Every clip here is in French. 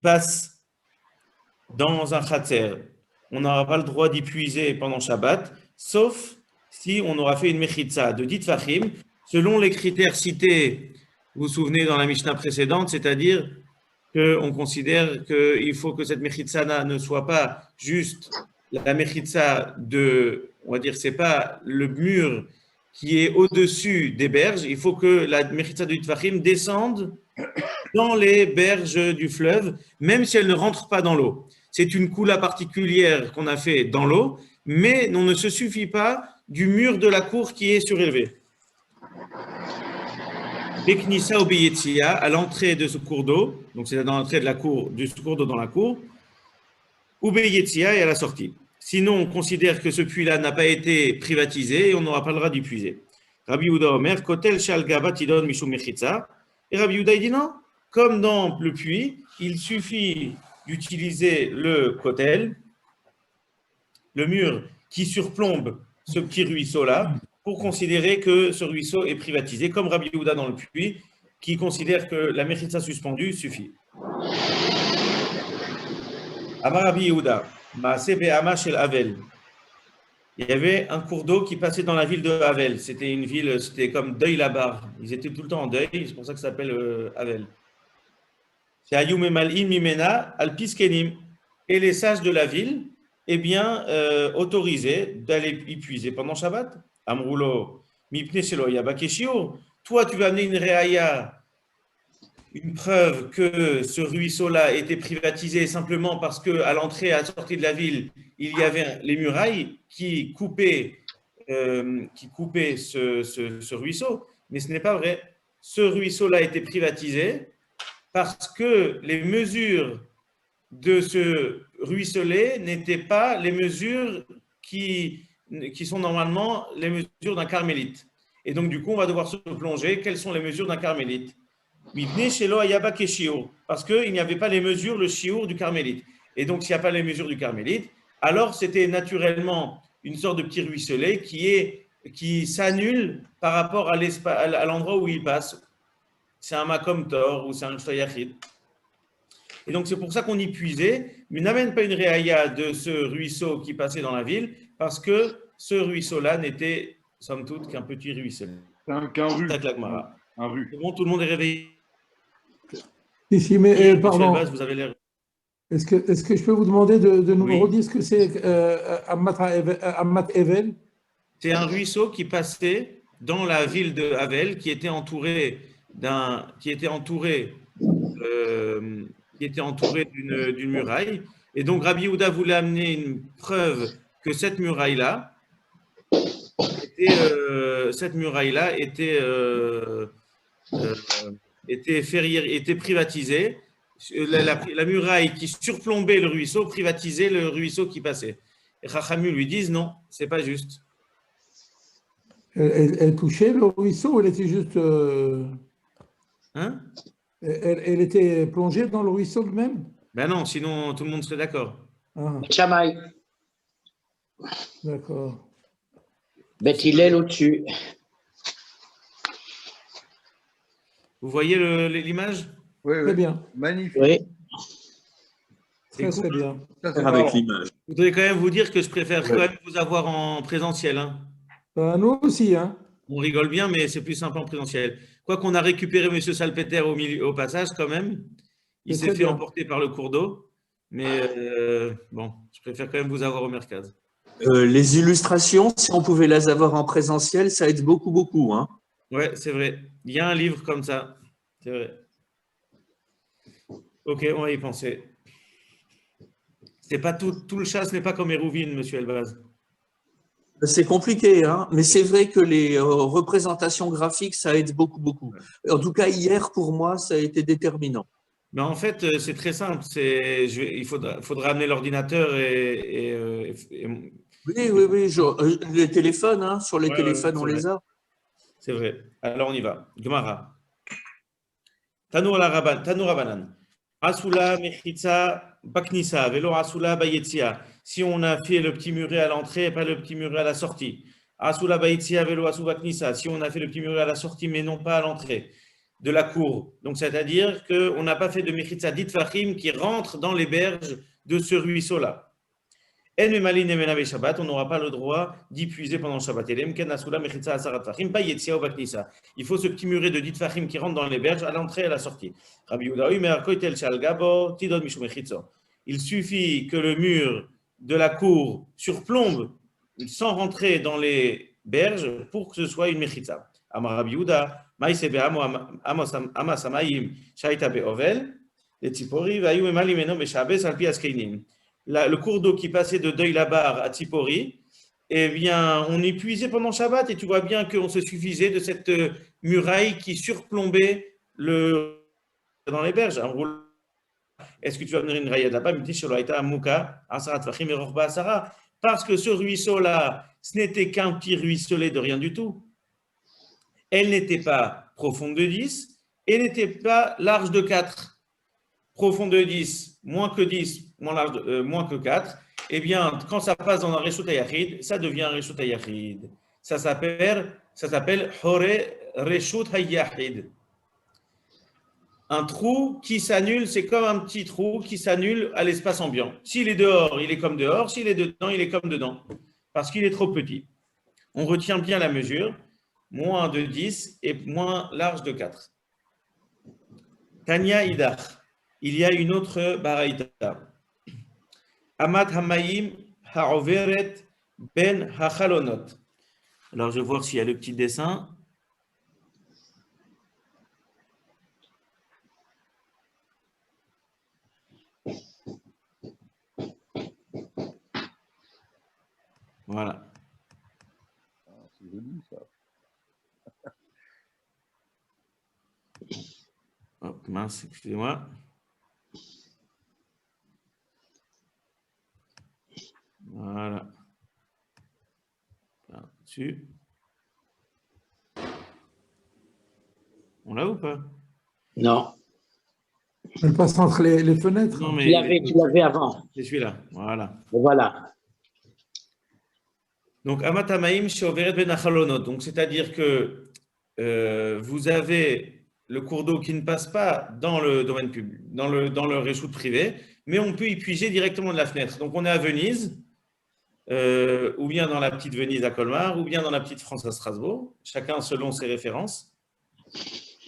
passe dans un khatser, on n'aura pas le droit d'y puiser pendant Shabbat, sauf si on aura fait une mechitza de dit fachim, selon les critères cités, vous vous souvenez dans la Mishnah précédente, c'est-à-dire qu'on considère qu'il faut que cette mechitza ne soit pas juste la mechitza de, on va dire, c'est pas le mur qui est au-dessus des berges, il faut que la mechitza de Yitfachim descende dans les berges du fleuve, même si elle ne rentre pas dans l'eau. C'est une coula particulière qu'on a fait dans l'eau, mais on ne se suffit pas du mur de la cour qui est surélevé. Beknissa ou Beyetzia, à l'entrée de ce cours d'eau, donc c'est dans l'entrée de la cour, du cours d'eau dans la cour, ou Beyetzia et à la sortie. Sinon, on considère que ce puits-là n'a pas été privatisé et on n'aura pas le droit d'y puiser. Rabbi Yehuda Omer, Kotel Shal Gaba Tidon Mishum Mechitza. Et Rabbi Yehuda dit non, comme dans le puits, il suffit d'utiliser le kotel, le mur qui surplombe ce petit ruisseau-là, pour considérer que ce ruisseau est privatisé, comme Rabbi Yehuda dans le puits, qui considère que la mechitza suspendue suffit. Amar Rabbi Yehuda, Maaseh be'ama shel Havel. Il y avait un cours d'eau qui passait dans la ville de Havel. C'était une ville, c'était comme deuil là-bas. Ils étaient tout le temps en deuil, c'est pour ça que ça s'appelle Havel. C'est Ayum Emal'im Mimena Alpiskenim. Et les sages de la ville, autorisés d'aller y puiser pendant Shabbat. Amroulo, Mipne Shelo Yabakeshio. Toi, tu vas amener une réaïa, une preuve que ce ruisseau-là était privatisé simplement parce qu'à l'entrée et à la sortie de la ville, il y avait les murailles qui coupaient ce ruisseau. Mais ce n'est pas vrai. Ce ruisseau-là a été privatisé parce que les mesures de ce ruisselet n'étaient pas les mesures qui sont normalement les mesures d'un carmélite. Et donc, du coup, on va devoir se plonger. Quelles sont les mesures d'un carmélite? Parce qu'il n'y avait pas les mesures, le chiour du carmélite. Et donc, s'il n'y a pas les mesures du carmélite, alors c'était naturellement une sorte de petit ruisselet qui s'annule par rapport à l'endroit où il passe. C'est un makom tor ou c'est un shayachid. Et donc, c'est pour ça qu'on y puisait, mais n'amène pas une réaïa de ce ruisseau qui passait dans la ville, parce que ce ruisseau-là n'était, somme toute, qu'un petit ruisseau. Qu'un rue. Un rue. C'est bon, tout le monde est réveillé. Ici, mais pardon. Elbaz, vous avez l'air... Est-ce que je peux vous demander de nous redire ce que c'est Ammat Evel? C'est un ruisseau qui passait dans la ville de Havel, qui était entouré d'une muraille. Et donc, Rabbi Yehuda voulait amener une preuve que cette muraille-là était privatisée. La muraille qui surplombait le ruisseau privatisait le ruisseau qui passait. Et Chachamim lui disent non, c'est pas juste. Elle touchait le ruisseau ou elle était juste... Hein? Elle était plongée dans le ruisseau lui-même? Ben non, sinon tout le monde serait d'accord. Chamaï. D'accord. Beth Hillel au-dessus. Vous voyez l'image? Oui, très bien. Magnifique. Oui. Très, très bien. Avec l'image. Je voudrais quand même vous dire que je préfère quand même vous avoir en présentiel. Hein. Nous aussi. Hein. On rigole bien, mais c'est plus sympa en présentiel. Quoi qu'on a récupéré M. Salpeter au passage quand même. Il s'est fait emporter par le cours d'eau. Mais bon, je préfère quand même vous avoir au Merkaz. Les illustrations, si on pouvait les avoir en présentiel, ça aide beaucoup, beaucoup. Hein. Ouais, c'est vrai. Il y a un livre comme ça. C'est vrai. Ok, on va y penser. C'est pas tout le chat, ce n'est pas comme Hérouvine, monsieur Elbaz. C'est compliqué, hein, mais c'est vrai que les représentations graphiques, ça aide beaucoup, beaucoup. En tout cas, hier, pour moi, ça a été déterminant. Mais en fait, c'est très simple. Il faudra amener l'ordinateur et Oui. Les téléphones, hein, sur les téléphones, on les a. C'est vrai. Alors, on y va. Gemara. Tanour Rabanan. Asula mechitza baknisa, velo asula bayetzia. Si on a fait le petit muret à l'entrée et pas le petit muret à la sortie. Asula bayetzia, velo asu baknisa. Si on a fait le petit muret à la sortie mais non pas à l'entrée. de la cour. Donc, c'est-à-dire qu'on n'a pas fait de Mechitza d'Itfachim qui rentre dans les berges de ce ruisseau-là. On n'aura pas le droit d'y puiser pendant le Shabbat. Il faut ce petit muret de Ditfachim qui rentre dans les berges à l'entrée et à la sortie. Il suffit que le mur de la cour surplombe sans rentrer dans les berges pour que ce soit une mechitza. Amar Rabbi Yehuda, Maïse be'amo amas amayim shaita be'ovel, les tzipori vayu emali meno meshabes alpi askeinim. Le cours d'eau qui passait de Deuil-la-Barre à Tzipori, eh bien, on y puisait pendant Shabbat et tu vois bien qu'on se suffisait de cette muraille qui surplombait dans les berges. Est-ce que tu vas venir une rayade là-bas? Parce que ce ruisseau-là, ce n'était qu'un petit ruisselet de rien du tout. Elle n'était pas profonde de 10 et n'était pas large de 4. Profonde de 10, moins que 10, moins que 4, eh bien, quand ça passe dans un Reshut HaYachid, ça devient un Reshut HaYachid. Ça s'appelle Hore Reshut HaYachid. Un trou qui s'annule, c'est comme un petit trou qui s'annule à l'espace ambiant. S'il est dehors, il est comme dehors. S'il est dedans, il est comme dedans. Parce qu'il est trop petit. On retient bien la mesure. Moins de 10 et moins large de 4. Tanya Idach. Il y a une autre baraïta. Amat Hamayim Ha'overet Ben Hachalonot. Alors, je vais voir s'il y a le petit dessin. Voilà. C'est joli, ça. Oh, mince, excusez-moi. Voilà. Là-dessus. On l'a ou pas? Non. Elle passe entre les fenêtres. Non, mais Tu l'avais avant. c'est celui-là. Voilà. Voilà. Donc, Amatamaim Sheoveret Ben Achalonot. Donc, c'est-à-dire que vous avez le cours d'eau qui ne passe pas dans le domaine public, dans le réchoute privé, mais on peut y puiser directement de la fenêtre. Donc, on est à Venise, ou bien dans la petite Venise à Colmar, ou bien dans la petite France à Strasbourg, chacun selon ses références.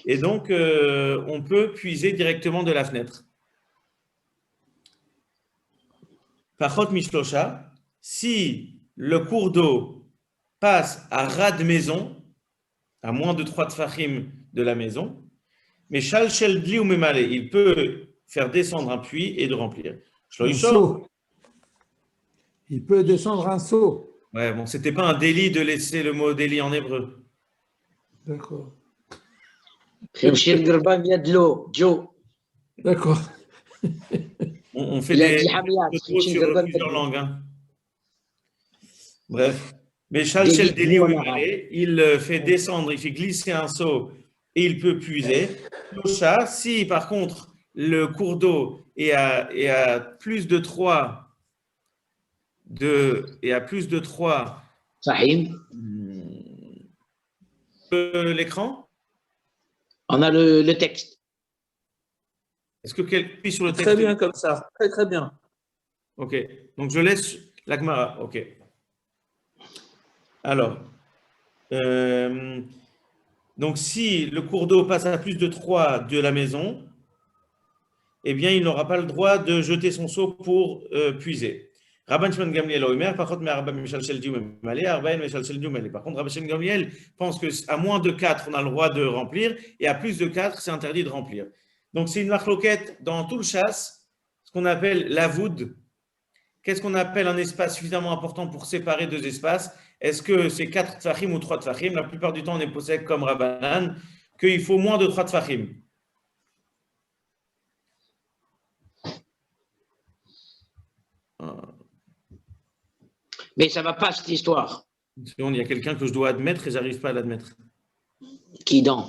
Et donc, on peut puiser directement de la fenêtre. Pachot Mishlosha, si le cours d'eau passe à ras de maison, à moins de 3 tfachim de la maison, mais Shal Shel Dli ou Memale, il peut faire descendre un puits et de remplir. Un seau. Il peut descendre un seau. Ouais, bon, c'était pas un délit de laisser le mot délit en hébreu. D'accord. Khemshir Gerban, il y a de l'eau. Joe. D'accord. On fait Il a des dit Hamiat. sur plusieurs langues. Hein. Bref. Mais Shal Shel Deli ou Memale, il fait descendre, il fait glisser un seau et il peut puiser. Losha, si par contre le cours d'eau est à plus de 3 Sahim. L'écran. On a le texte. Est-ce que quelqu'un appuie sur le texte? Très bien comme ça, très très bien. Ok, donc je laisse la Gemara. Ok. Alors, donc si le cours d'eau passe à plus de 3 de la maison, eh bien il n'aura pas le droit de jeter son seau pour puiser. Rabban Shimon Gamliel Omer, par contre, Rabban Mishal Shel Diou Malé, Rabban Mishal Shel Diou Malé. Par contre, Rabban Shimon Gamliel pense qu'à moins de 4, on a le droit de remplir, et à plus de 4, c'est interdit de remplir. Donc, c'est une marloquette dans tout le chasse, ce qu'on appelle la voûte. Qu'est-ce qu'on appelle un espace suffisamment important pour séparer deux espaces? Est-ce que c'est 4 tfachim ou 3 tfachim? La plupart du temps, on est possède comme Rabbanan, qu'il faut moins de 3 tfachim. Mais ça ne va pas, cette histoire. Il y a quelqu'un que je dois admettre et je n'arrive pas à l'admettre. Qui donc?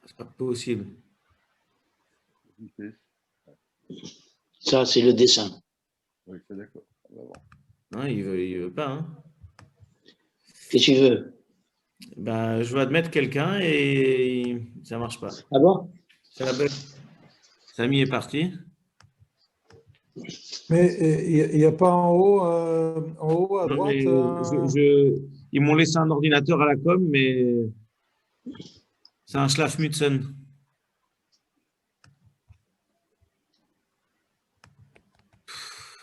C'est pas possible. Ça, c'est le dessin. Oui, c'est d'accord. Non, il veut pas. Hein. Qu'est-ce que tu veux? Ben, je veux admettre quelqu'un et ça marche pas. Ah bon? C'est la belle. Samy est parti. Mais il n'y a pas en haut, à Non, droite, mais ils m'ont laissé un ordinateur à la com, mais c'est un Schlafmutzen.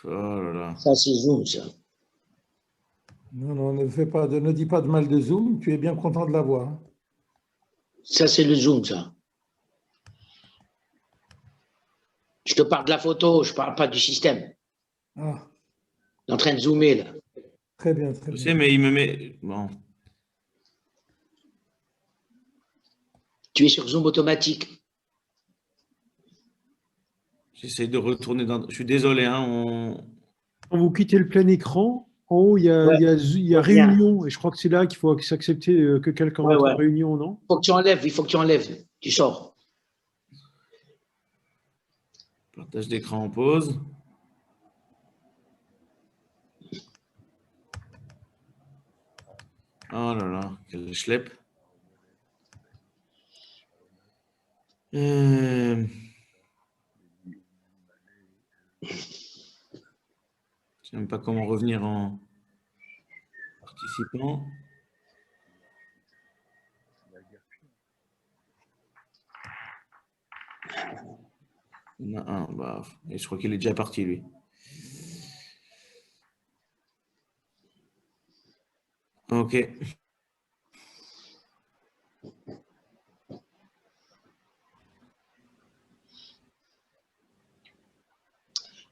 Oh là là. Ça, c'est Zoom, ça. Non, non, ne dis pas de mal de Zoom, tu es bien content de l'avoir. Hein. Ça, c'est le Zoom, ça. Je te parle de la photo, je ne parle pas du système. Ah, Il est en train de zoomer, là. très bien, très Je bien. sais, mais il me met. Bon. Tu es sur Zoom automatique. J'essaie de retourner dans. Je suis désolé, hein, Quand vous quittez le plein écran, en haut, il y a, Ouais. il y a Bien. réunion. Et je crois que c'est là qu'il faut s'accepter que quelqu'un Ouais, entre ouais. en réunion, non? Il faut que tu enlèves. Tu sors. Partage d'écran en pause. Oh là là, quel schlep. Je sais même pas comment revenir en participant. Il y en a un, bah, et je crois qu'il est déjà parti, lui. Ok.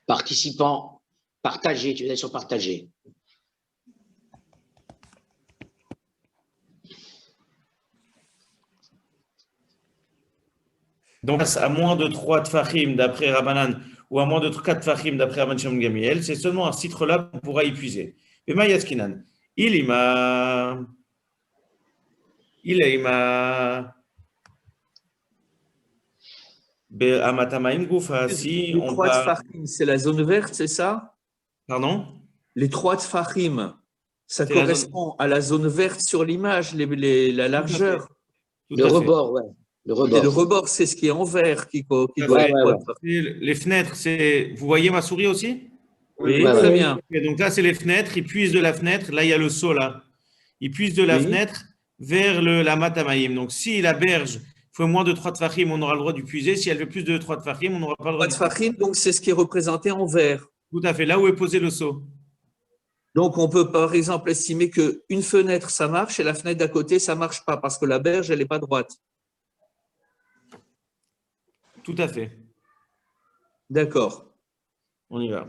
Participants, partager. Tu es sur partager. Donc, à moins de 3 tfachim d'après Rabbanan ou à moins de 4 tfachim d'après Rabban Shimon Gamiel, c'est seulement à ce titre-là qu'on pourra épuiser. Mais Mayaskinan, il m'a. Amatamaim Goufa, si Les on 3 parle. tfachim, c'est la zone verte, c'est ça? Pardon? Les 3 tfachim, ça C'est la zone- correspond à la zone verte sur l'image, la largeur. Tout Le à fait. rebord, ouais. Le Et le rebord. rebord, c'est ce qui est en vert qui doit Tout à être fait. Ouais, ouais. 3 tfachim. Et les fenêtres, c'est. Vous voyez ma souris aussi? Oui, Ouais, très ouais. bien. Et donc là, c'est les fenêtres. Ils puisent de la fenêtre. Là, il y a le seau là. Ils puisent de la Oui. fenêtre vers la matamaïm. Donc, si la berge fait moins de 3 tfachim, on aura le droit d'y puiser. Si elle fait plus de 3 tfachim, on n'aura pas le droit 3 d'y puiser. tfachim, donc c'est ce qui est représenté en vert. Tout à fait. Là où est posé le seau. Donc, on peut par exemple estimer qu'une fenêtre, ça marche et la fenêtre d'à côté, ça ne marche pas parce que la berge, elle n'est pas droite. Tout à fait. D'accord. On y va.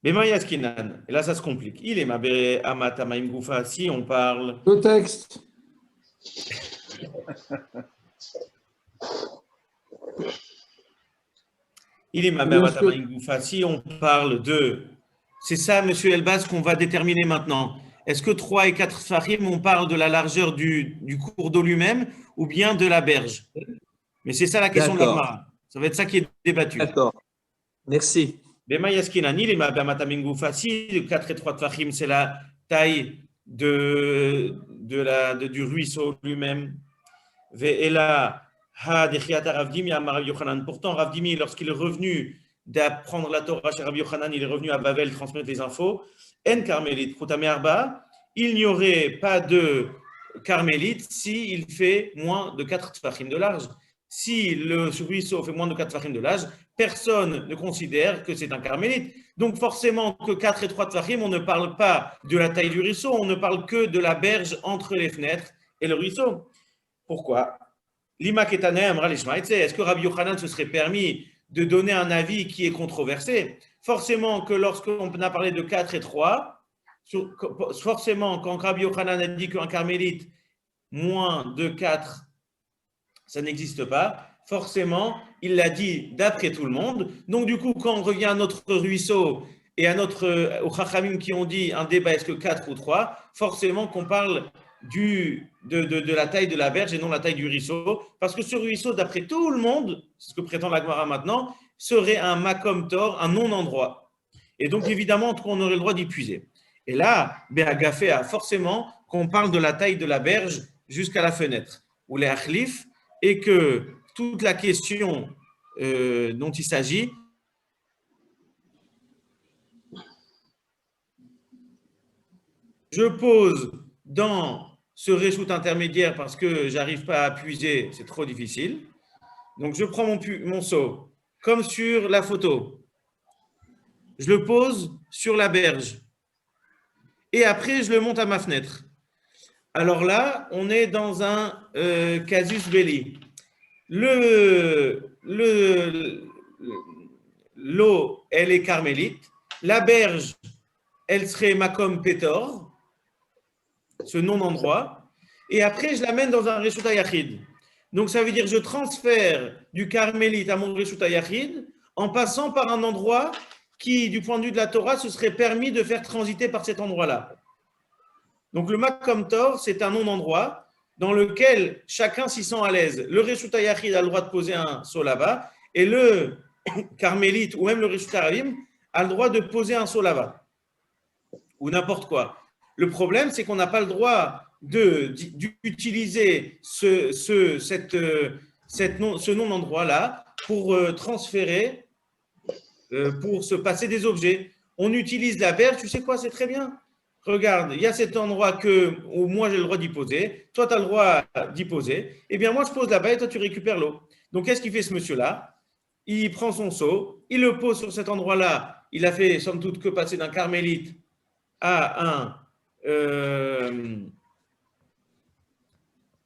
Bema Yaskinan. Et là, ça se complique. Il est Mabere Amatamaim Goufa. Si on parle. Le texte. Il est Mabere Amatamaim Goufa. Si on parle de. C'est ça, monsieur Elbaz, qu'on va déterminer maintenant. Est-ce que 3 et 4 tfachim, on parle de la largeur du cours d'eau lui-même ou bien de la berge? Mais c'est ça la question de la D'accord. Gemara. Ça va être ça qui est débattu. D'accord. Merci. Bema Yaskinan. Il est Mabere Amatamaim Goufa. Si 4 et 3 tfachim, c'est la taille du ruisseau lui-même. Pourtant, Rav Dimi, lorsqu'il est revenu d'apprendre la Torah chez Rabbi Yochanan, il est revenu à Babel transmettre les infos. En carmélite, il n'y aurait pas de carmélite s'il fait moins de 4 tfachim de large. Si le ruisseau fait moins de 4 tfachim de large, personne ne considère que c'est un carmélite. Donc forcément que 4 et 3 tfachim, on ne parle pas de la taille du ruisseau, on ne parle que de la berge entre les fenêtres et le ruisseau. Pourquoi? Est-ce que Rabbi Yochanan se serait permis de donner un avis qui est controversé? Forcément que lorsqu'on a parlé de 4 et 3, forcément quand Rabbi Yochanan a dit qu'un carmélite moins de 4, ça n'existe pas, forcément il l'a dit d'après tout le monde. Donc du coup, quand on revient à notre ruisseau et aux Chachamim qui ont dit un débat, est-ce que 4 ou 3, forcément qu'on parle de la taille de la berge et non la taille du ruisseau, parce que ce ruisseau, d'après tout le monde, c'est ce que prétend la Gemara maintenant, serait un makom tor, un non-endroit. Et donc, évidemment, on aurait le droit d'y puiser. Et là, Béagafé a forcément qu'on parle de la taille de la berge jusqu'à la fenêtre, ou les achlif, et que toute la question dont il s'agit, je pose dans ce reshoot intermédiaire parce que j'arrive pas à puiser, c'est trop difficile. Donc, je prends mon seau, comme sur la photo. Je le pose sur la berge. Et après, je le monte à ma fenêtre. Alors là, on est dans un casus belli. L'eau, elle est carmélite. La berge, elle serait Makom Petor, ce non-endroit. Et après, je l'amène dans un Reshut HaYachid. Donc, ça veut dire que je transfère du carmélite à mon Reshut HaYachid en passant par un endroit qui, du point de vue de la Torah, se serait permis de faire transiter par cet endroit-là. Donc, le Makom Tor, c'est un non-endroit dans lequel chacun s'y sent à l'aise. Le Reshut HaYachid a le droit de poser un seau là-bas et le carmélite ou même le Reshut HaRabim a le droit de poser un seau là-bas ou n'importe quoi. Le problème, c'est qu'on n'a pas le droit d'utiliser ce non-endroit-là pour transférer, pour se passer des objets. On utilise la berge, tu sais quoi, c'est très bien. Regarde, il y a cet endroit où moi j'ai le droit d'y poser, toi tu as le droit d'y poser. Eh bien, moi je pose là-bas et toi tu récupères l'eau. Donc, qu'est-ce qu'il fait ce monsieur-là? Il prend son seau, il le pose sur cet endroit-là. Il a fait, somme toute, que passer d'un carmélite à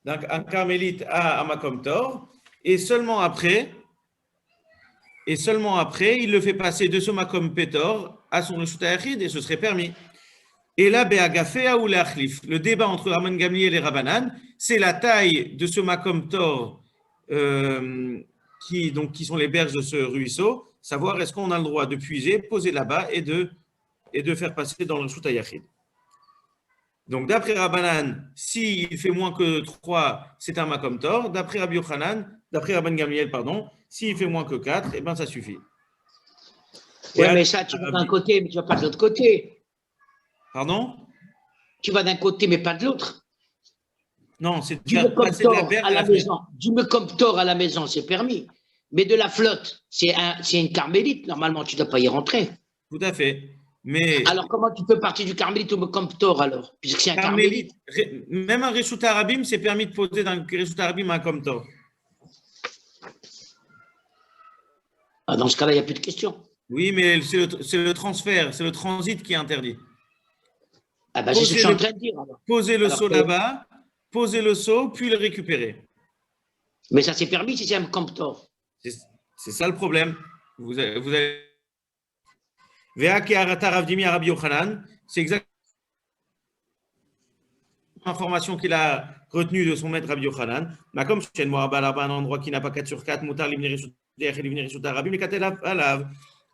un carmélite à Makom Tor, et seulement après, il le fait passer de ce Makom Petor à son Reshut HaYachid, et ce serait permis. Et là, Be'agafea ou l'Achlif, le débat entre Rabban Gamliel et Rabbanan, c'est la taille de ce Makom Tor qui sont les berges de ce ruisseau, savoir est-ce qu'on a le droit de puiser, poser là-bas et de faire passer dans le Reshut HaYachid. Donc, d'après Rabbanan, s'il fait moins que 3, c'est un Makom Tor. D'après Rabbi Yochanan, d'après Rabban Gamliel, pardon, s'il fait moins que 4, eh bien, ça suffit. Oui, mais ça, tu vas d'un côté, mais tu ne vas pas de l'autre côté. Pardon? Tu vas d'un côté, mais pas de l'autre. Non, c'est Du Makom Tor à la maison. Du Makom Tor à la maison, c'est permis. Mais de la flotte, c'est une carmélite. Normalement, tu ne dois pas y rentrer. Tout à fait. Mais alors, comment tu peux partir du carmélite au Makom Tor alors? Puisque c'est un carmélite. Même un Reshut HaRabim, c'est permis de poser dans le Reshut HaRabim un Makom Tor. Ah, dans ce cas-là, il n'y a plus de question. Oui, mais c'est le transfert, c'est le transit qui est interdit. Ah ben, c'est ce que je suis en train de dire. Alors. Poser le seau là-bas, poser le seau, puis le récupérer. Mais ça c'est permis si c'est un Makom Tor. C'est ça le problème. Vous avez c'est exactement l'information qu'il a retenue de son maître Rabbi Yochanan. Mais comme chez moi, un endroit qui n'a pas 4 sur 4,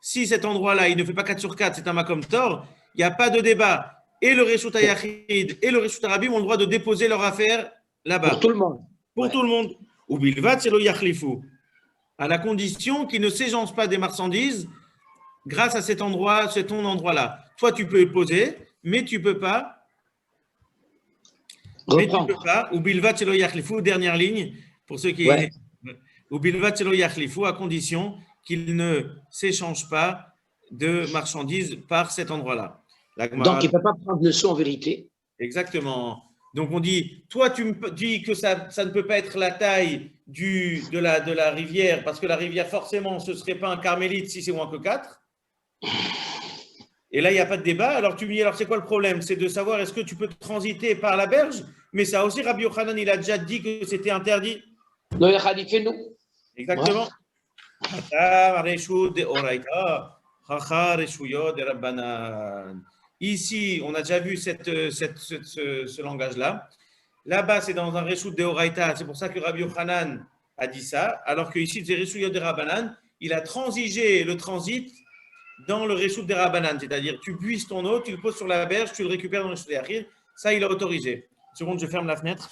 si cet endroit-là, il ne fait pas 4 sur 4, c'est un Makom Tor, il n'y a pas de débat. Et le Reshut HaYachid et le Reshut HaRabim ont le droit de déposer leur affaire là-bas. Pour tout le monde. Pour tout le monde. Ou bilvat c'est lo yachlifu. À la condition qu'ils ne s'égencent pas des marchandises grâce à cet endroit, c'est ton endroit-là. Toi, tu peux le poser, mais tu ne peux pas. Ou bilvat c'est lo yachlifu, dernière ligne, pour ceux qui. Ouais. Ou bilvat c'est lo yachlifu, à condition qu'ils ne s'échangent pas de marchandises par cet endroit-là. Donc, il ne peut pas prendre le seau en vérité. Exactement. Donc, on dit, toi, tu me dis que ça ne peut pas être la taille de la rivière, parce que la rivière, forcément, ce ne serait pas un carmélite si c'est moins que 4. Et là, il n'y a pas de débat. Alors, tu me dis, alors, c'est quoi le problème? C'est de savoir, est-ce que tu peux transiter par la berge? Mais ça aussi, Rabbi Yochanan, il a déjà dit que c'était interdit. Non, il a dit nous. Exactement. Ici, on a déjà vu ce langage-là. Là-bas, c'est dans un Reshut de Horaïta. C'est pour ça que Rabbi Yochanan a dit ça. Alors qu'ici, c'est Reshut de Rabbanan. Il a transigé le transit dans le Reshut de Rabbanan. C'est-à-dire, tu puises ton eau, tu le poses sur la berge, tu le récupères dans le Reshut de Yachid. Ça, il a autorisé. Une seconde, je ferme la fenêtre.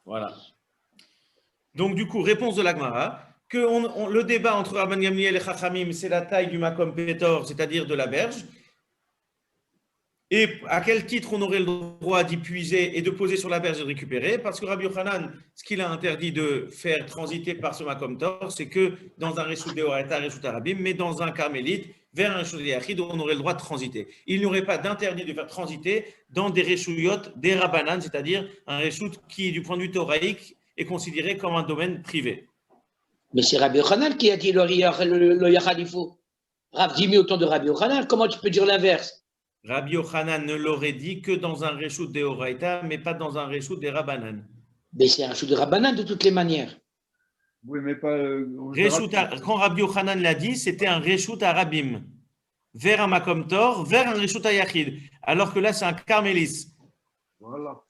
Voilà. Donc, du coup, réponse de l'Agmara, que le débat entre Rabban Gamliel et Chachamim, c'est la taille du Makom Petor, c'est-à-dire de la berge, et à quel titre on aurait le droit d'y puiser et de poser sur la berge et de récupérer. Parce que Rabbi Yochanan, ce qu'il a interdit de faire transiter par ce Makom Tor, c'est que dans un Reshut Deoraita, Reshut Arabim, mais dans un Carmélite, vers un Reshut Yachid, on aurait le droit de transiter. Il n'y aurait pas d'interdit de faire transiter dans des Reshuyot, des Rabbanan, c'est-à-dire un Reshut qui, du point de vue thoraïque, est considéré comme un domaine privé. Mais c'est Rabbi Yochanan qui a dit le Yachad, il faut. Rav Dimi autour de Rabbi Yochanan, comment tu peux dire l'inverse? Rabbi Yochanan ne l'aurait dit que dans un Reshut Deoraita, mais pas dans un Reshut des Rabbanan. Mais c'est un Reshut de Rabbanan de toutes les manières. Oui, mais pas. Quand Rabbi Yochanan l'a dit, c'était un Reshut Arabim, vers un Makom Tor, vers un Reshut Yachid. Alors que là, c'est un Carmélis. Voilà.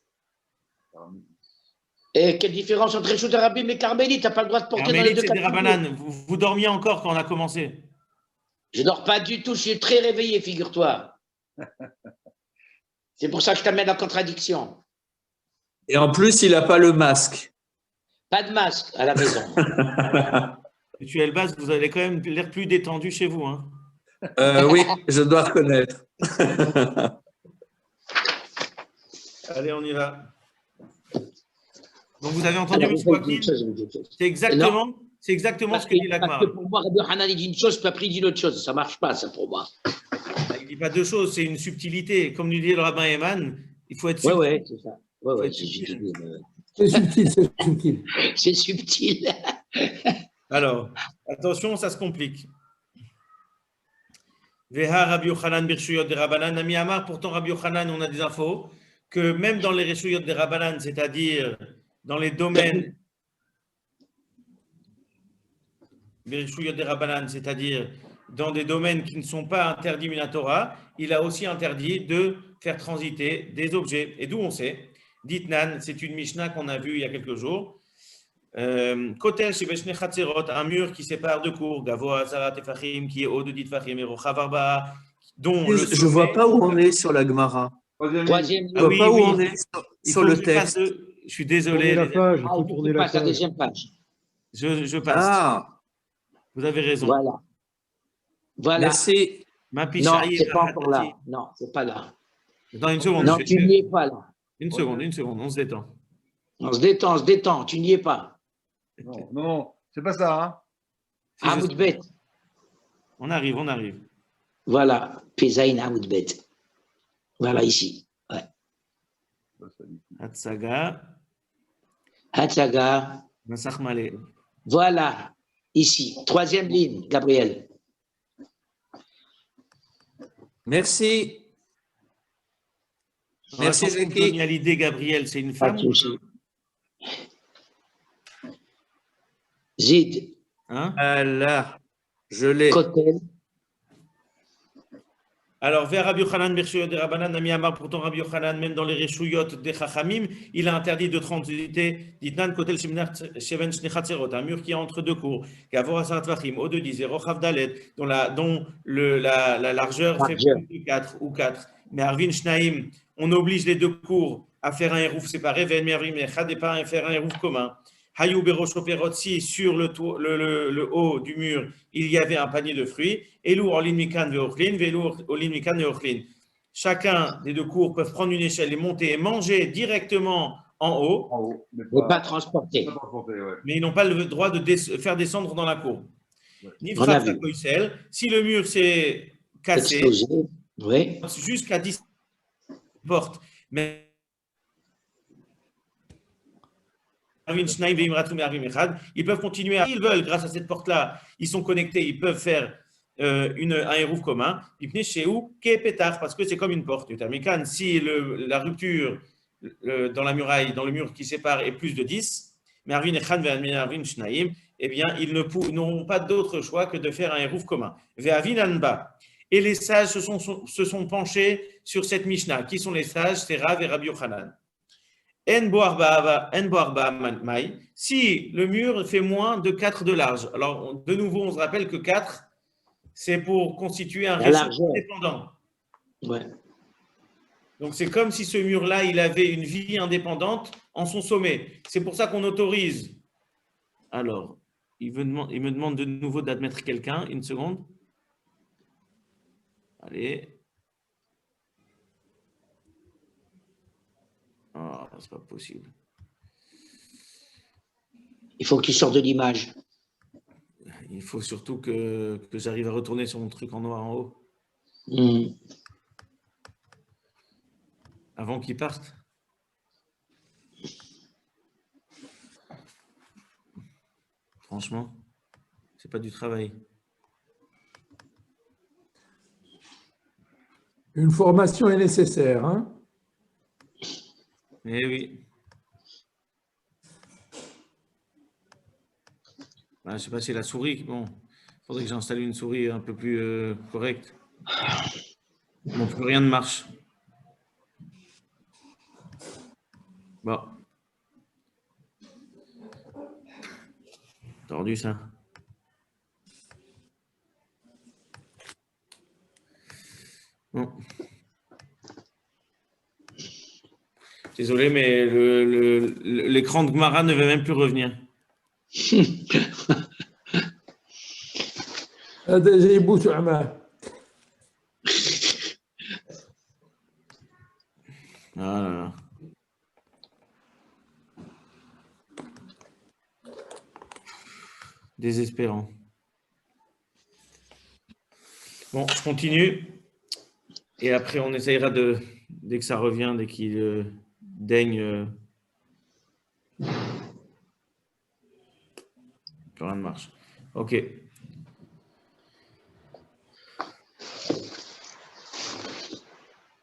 Et quelle différence entre Reshut Arabim et Carmélite? Tu n'as pas le droit de porter dans les Carmélis, deux c'est cas. des Rabbanan. Vous dormiez encore quand on a commencé. Je dors pas du tout, je suis très réveillé, figure-toi. C'est pour ça que je t'amène la contradiction. Et en plus, il n'a pas le masque. Pas de masque à la maison. Tu es le bas, vous avez quand même l'air plus détendu chez vous. Hein. Oui, je dois reconnaître. Allez, on y va. Donc, vous avez entendu, M. Joaquin? C'est exactement ce que dit l'Agmara. Parce que pour moi, Rabbi Yochanan dit une chose, puis après il dit l'autre chose. Ça ne marche pas, ça, pour moi. Il ne dit pas deux choses, c'est une subtilité. Comme nous dit le rabbin Eman, il faut être subtil. Oui, c'est ça. Ouais, C'est subtil, c'est subtil. c'est subtil. Alors, attention, ça se complique. Veha Rabbi Yochanan Birshuyot de Rabbanan Nami Amar. Pourtant, Rabbi Yochanan, on a des infos que même dans les Reshuyot de Rabbanan, c'est-à-dire dans les domaines Birshuyot de Rabbanan, c'est-à-dire dans des domaines qui ne sont pas interdits Minatora, il a aussi interdit de faire transiter des objets. Et d'où on sait? Ditnan, c'est une Mishnah qu'on a vue il y a quelques jours. Kotel Shebeshne Chatzerot, un mur qui sépare deux cours, Gavoa Azarat Tefachim, qui est haut de Ditfachim et Rochav Arba, dont le Je ne vois pas où on est sur la Gemara. Troisième. Je ne vois pas où on est sur le texte. Je suis désolé. Tournez la page, il Ah, faut tu tourner la passes à la page. deuxième page. Je passe. Ah, Vous avez raison. Voilà. merci. Ma Non, pichaï, c'est pas encore là. Non, c'est pas là. Dans une seconde. Non, tu n'y es pas là. Une seconde, on se détend. On se détend, tu n'y es pas. Non, c'est pas ça. Hein. Amoudbet. On arrive. Voilà, Pesaïn Amoudbet. Voilà, ici. Ouais. Hatsaga, Hatsaga. Nasach Malé. Voilà, ici. Troisième ligne, Gabriel. Merci. Merci, Jackie. Jackie. À l'idée, Gabriel, c'est une Pas femme. de souci. Zid, Hein? Là, je l'ai. Kotel. Alors, vers Rabbi Yochanan, Birshuyot de Rabbanan, Nami Amar, pourtant Rabbi Yochanan, même dans les Reshuyot des Chachamim, il a interdit de transiter, Ditnan, Kotel Sheven Shnechatzerot, un mur qui est entre deux cours, Gavor Asarat Vachim, au-de 10, Rochav Dalet, dont la largeur fait plus de 4 ou 4. Mais Arvin Shnaim, on oblige les deux cours à faire un hérouf séparé, Ven Mervim Echad, et pas à faire un hérouf commun. Hayou Berochoperot, si sur le haut du mur, il y avait un panier de fruits, Elou Orlin Mikan Veochlin, Velou Orlin Mikan Veochlin. Chacun des deux cours peuvent prendre une échelle et monter et manger directement en haut, En haut, mais Ne pas transporter. ouais. mais ils n'ont pas le droit de faire descendre dans la cour. Ouais. Nifrat Koisel, si le mur s'est cassé, Explosé. Oui. jusqu'à 10 portes, mais ils peuvent continuer, ils veulent, grâce à cette porte-là, ils sont connectés, ils peuvent faire un hérouf commun, parce que c'est comme une porte. Si la rupture dans la muraille, dans le mur qui sépare est plus de 10, eh bien, ils n'auront pas d'autre choix que de faire un hérouf commun. Et les sages se sont penchés sur cette Mishnah. Qui sont les sages? C'est Rav et Rabbi Yochanan. Si le mur fait moins de 4 de large, alors de nouveau on se rappelle que 4 c'est pour constituer un réseau indépendant. Ouais. Donc c'est comme si ce mur-là il avait une vie indépendante en son sommet. C'est pour ça qu'on autorise Alors, il me demande de nouveau d'admettre quelqu'un. Une seconde. Allez. Ah, c'est pas possible. Il faut que tu sortes de l'image. Il faut surtout que j'arrive à retourner sur mon truc en noir en haut avant qu'il parte. Franchement, c'est pas du travail. Une formation est nécessaire, hein? Eh oui. Je ne sais pas si la souris. Bon, il faudrait que j'installe une souris un peu plus correcte. Bon, plus rien ne marche. Bon. Tordu ça. Bon. Désolé, mais l'écran de Gmara ne veut même plus revenir. هذا جايبوه عماه. Ah là là. Désespérant. Bon, je continue. Et après, on essayera dès que ça revient, dès qu'il daigne. Plus rien ne marche. OK.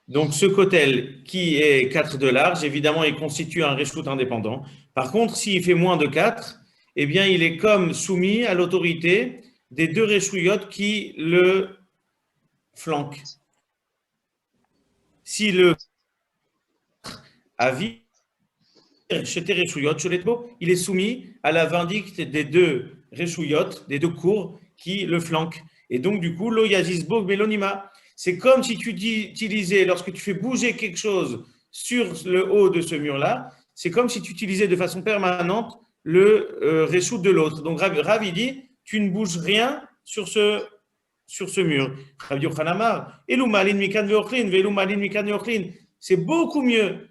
Donc, ce kotel qui est 4 de large, évidemment, il constitue un reshoot indépendant. Par contre, s'il fait moins de 4, eh bien, il est comme soumis à l'autorité des deux reshouyotes qui le flanquent. Si le avis il est soumis à la vindicte des deux reshouyotes, des deux cours qui le flanquent. Et donc, du coup, lo yazizbo belonima. C'est comme si tu utilisais, lorsque tu fais bouger quelque chose sur le haut de ce mur-là, c'est comme si tu utilisais de façon permanente le reshoot de l'autre. Donc, Rav, il dit, tu ne bouges rien sur ce mur. Rabbi Yochanan Amar, Elu malin mikan ve'ochlin, ve'elu malin mikan ve'ochlin. C'est beaucoup mieux.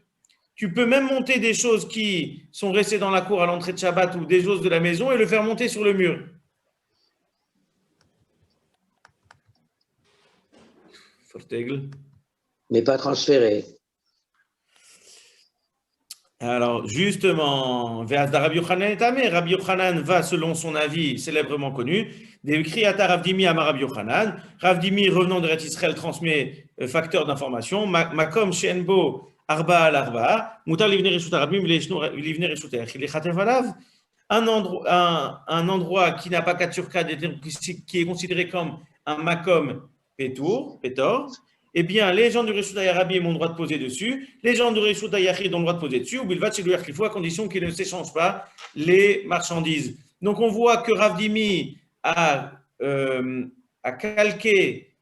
Tu peux même monter des choses qui sont restées dans la cour à l'entrée de Shabbat ou des choses de la maison et le faire monter sur le mur. Fortaigle. Mais pas transféré. Alors, justement, Rabbi Yochanan va, selon son avis célèbrement connu, des Kriyata Rav Dimi à Rabbi Yochanan. Rav Dimi, revenant de Eretz Israël, transmet facteur d'information. Makom Shenbo Arba al Arba, Mutar Livne Reshut Arabim, Livne Reshut Ech. Il est Chatev Alav, un endroit qui n'a pas 4 sur 4, qui est considéré comme un Makom Pétor. Eh bien, les gens du Reshut Arabim ont le droit de poser dessus, les gens du Reshut Yachid ont le droit de poser dessus, ou Bilvat chez à condition qu'ils ne s'échangent pas les marchandises. Donc, on voit que Rav Dimi a calqué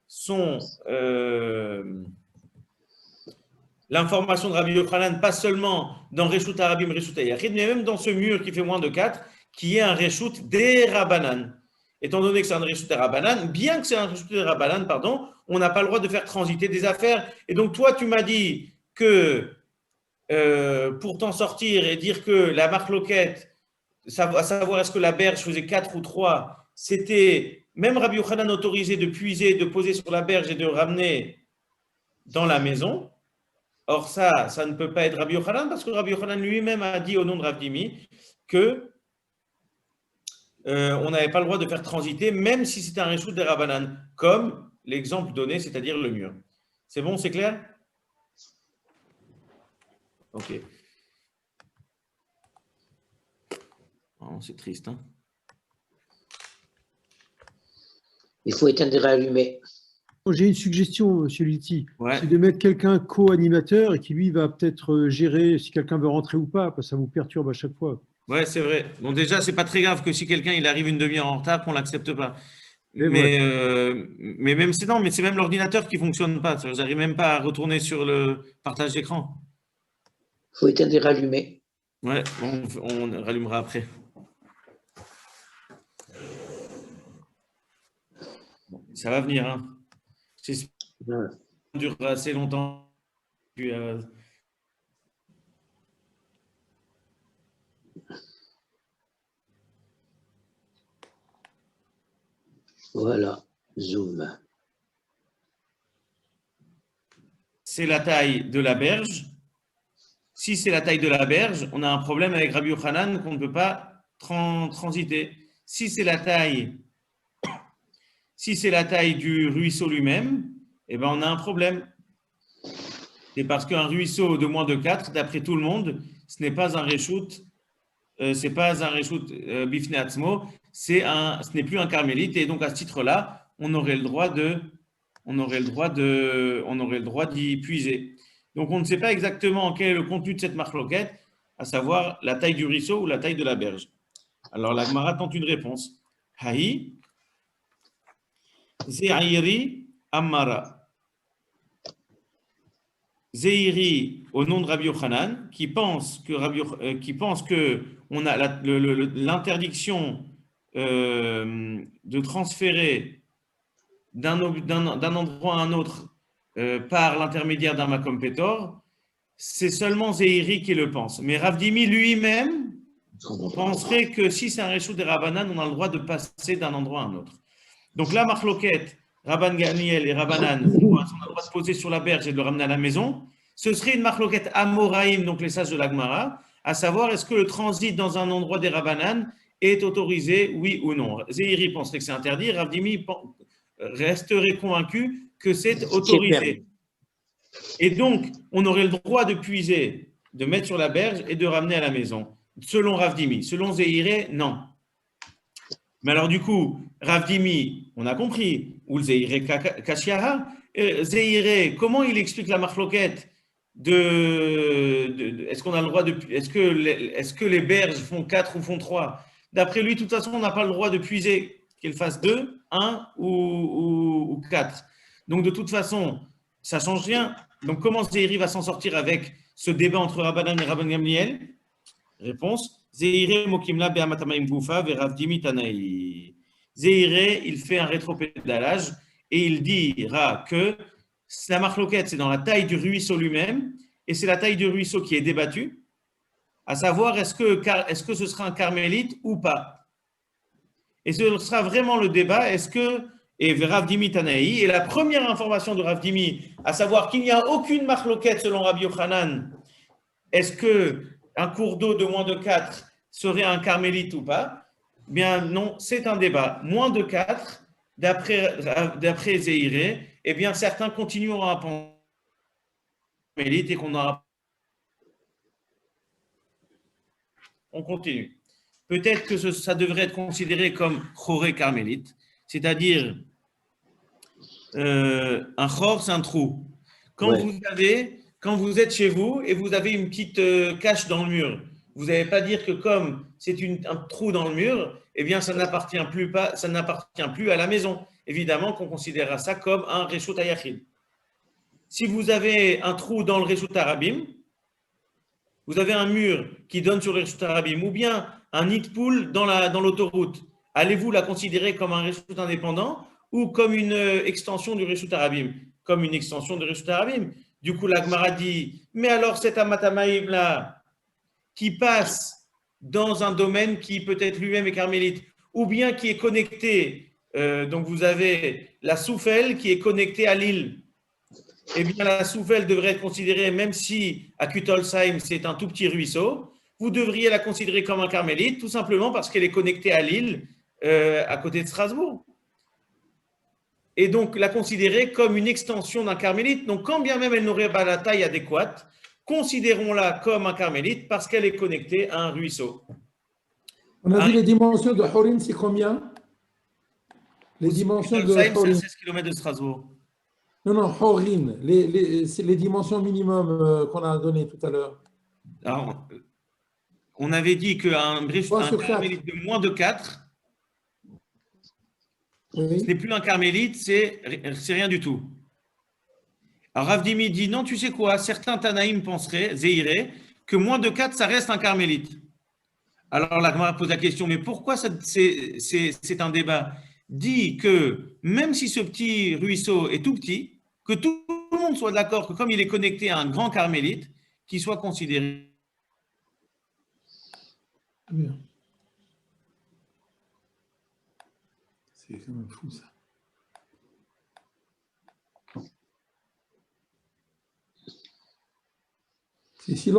l'information de Rabbi Yochanan, pas seulement dans Reshut Arabim, Reshut Yachid, mais même dans ce mur qui fait moins de 4, qui est un Reshut des Rabbanan. Étant donné que c'est un Reshut des Rabbanan, bien que c'est un Reshut des Rabbanan, pardon, on n'a pas le droit de faire transiter des affaires. Et donc, toi, tu m'as dit que pour t'en sortir et dire que la marloquette, à savoir est-ce que la berge faisait 4 ou 3, c'était même Rabbi Yochanan autorisé de puiser, de poser sur la berge et de ramener dans la maison. Or, ça ne peut pas être Rabbi Yochanan parce que Rabbi Yochanan lui-même a dit au nom de Rav Dimi que on n'avait pas le droit de faire transiter, même si c'était un Reshut des Rabbanan, comme l'exemple donné, c'est-à-dire le mur. C'est bon, c'est clair? Ok. Oh, c'est triste, hein? Il faut éteindre et rallumer. J'ai une suggestion, M. Litti. Ouais. C'est de mettre quelqu'un co-animateur et qui, lui, va peut-être gérer si quelqu'un veut rentrer ou pas, parce que ça vous perturbe à chaque fois. Ouais, c'est vrai. Bon, déjà, c'est pas très grave que si quelqu'un il arrive une demi-heure en retard, qu'on l'accepte pas. Et Mais même c'est même l'ordinateur qui fonctionne pas. J'arrive même pas à retourner sur le partage d'écran. Il faut éteindre et rallumer. Ouais, on rallumera après. Ça va venir. Hein. J'espère que Ouais. ça durera assez longtemps. Puis, Voilà, zoom. c'est la taille de la berge. Si c'est la taille de la berge, on a un problème avec Rabbi Yochanan qu'on ne peut pas transiter. Si c'est la taille du ruisseau lui-même, eh ben on a un problème. C'est parce qu'un ruisseau de moins de 4, d'après tout le monde, ce n'est pas un reshoot, bifnei atzmo, ce n'est plus un carmélite, et donc à ce titre-là, on aurait le droit d'y puiser. Donc on ne sait pas exactement quel est le contenu de cette marloquette, à savoir la taille du ruisseau ou la taille de la berge. Alors la Gemara tente une réponse. Haï, Ze'iri Amara. Zeiri, au nom de Rabbi Yochanan, qui pense que on a l'interdiction de transférer d'un endroit à un autre par l'intermédiaire d'un makom petor, c'est seulement Zeiri qui le pense. Mais Rav Dimi lui-même penserait que si c'est un réchou des Rabbanan, on a le droit de passer d'un endroit à un autre. Donc là, Marloquette, Rabban Ganiel et Rabbanan ont le droit de poser sur la berge et de le ramener à la maison. Ce serait une Marloquette Amoraïm, donc les sages de l'Agmara, à savoir est-ce que le transit dans un endroit des Rabbanan est autorisé, oui ou non. Zeiri penserait que c'est interdit, Rav Dimi resterait convaincu que c'est autorisé. Et donc, on aurait le droit de puiser, de mettre sur la berge et de ramener à la maison. Selon Rav Dimi. Selon Zeiri, non. Mais alors du coup, Rav Dimi, on a compris, ou le Zeiri Kashiara, Zeiri, comment il explique la marloquette est-ce qu'on a le droit de, est-ce que les berges font 4 ou font 3? D'après lui, de toute façon, on n'a pas le droit de puiser qu'elles fassent 2, 1 ou 4. Donc de toute façon, ça ne change rien. Donc comment Zeiri va s'en sortir avec ce débat entre Rabbanan et Rabban Gamliel? Réponse, Zeiri mokimla be'amatamaim goufa ve'Rav Dimi tanaï. Zeiri, il fait un rétropédalage et il dira que la marloquette, c'est dans la taille du ruisseau lui-même et c'est la taille du ruisseau qui est débattue, à savoir est-ce que ce sera un carmélite ou pas. Et ce sera vraiment le débat, et Rav Dimi tanaï, et la première information de Rav Dimi, à savoir qu'il n'y a aucune marloquette selon Rabbi Yochanan, est-ce qu'un cours d'eau de moins de 4 serait un carmélite ou pas? Bien non, c'est un débat. Moins de 4, d'après Zeiri, eh bien certains continueront à penser carmélite et qu'on aura. On continue. Peut-être que ça devrait être considéré comme choré carmélite, c'est-à-dire un chor, c'est un trou. Quand vous êtes chez vous et vous avez une petite cache dans le mur, vous n'allez pas dire que comme c'est un trou dans le mur, eh bien ça n'appartient plus à la maison. Évidemment qu'on considérera ça comme un reshut hayachid. Si vous avez un trou dans le reshut harabim, vous avez un mur qui donne sur le reshut harabim, ou bien un nid de poule dans l'autoroute, allez-vous la considérer comme un reshut indépendant ou comme une extension du reshut harabim? Comme une extension du reshut harabim. Du coup, la Gemara dit, mais alors cet amatamaïm là, qui passe dans un domaine qui peut-être lui-même est carmélite, ou bien qui est connecté, donc vous avez la soufelle qui est connectée à l'île, eh bien la soufelle devrait être considérée, même si à Kutolsheim c'est un tout petit ruisseau, vous devriez la considérer comme un carmélite, tout simplement parce qu'elle est connectée à l'île à côté de Strasbourg. Et donc la considérer comme une extension d'un carmélite. Donc quand bien même elle n'aurait pas la taille adéquate, considérons-la comme un carmélite parce qu'elle est connectée à un ruisseau. On a dit les dimensions de Horin, c'est combien? Les dimensions de Horin. C'est 16 km de Strasbourg. Non, Horin, c'est les dimensions minimum qu'on a données tout à l'heure. Alors, on avait dit qu'un carmélite de moins de 4, oui. Ce n'est plus un carmélite, c'est rien du tout. Alors Rav Dimi dit, non, tu sais quoi, certains Tanaïm penseraient, Zeiré, que moins de 4, ça reste un carmélite. Alors la Gemara pose la question, mais pourquoi c'est un débat? dit que même si ce petit ruisseau est tout petit, que tout le monde soit d'accord que comme il est connecté à un grand carmélite, qu'il soit considéré. Bien. C'est quand même fou ça. C'est si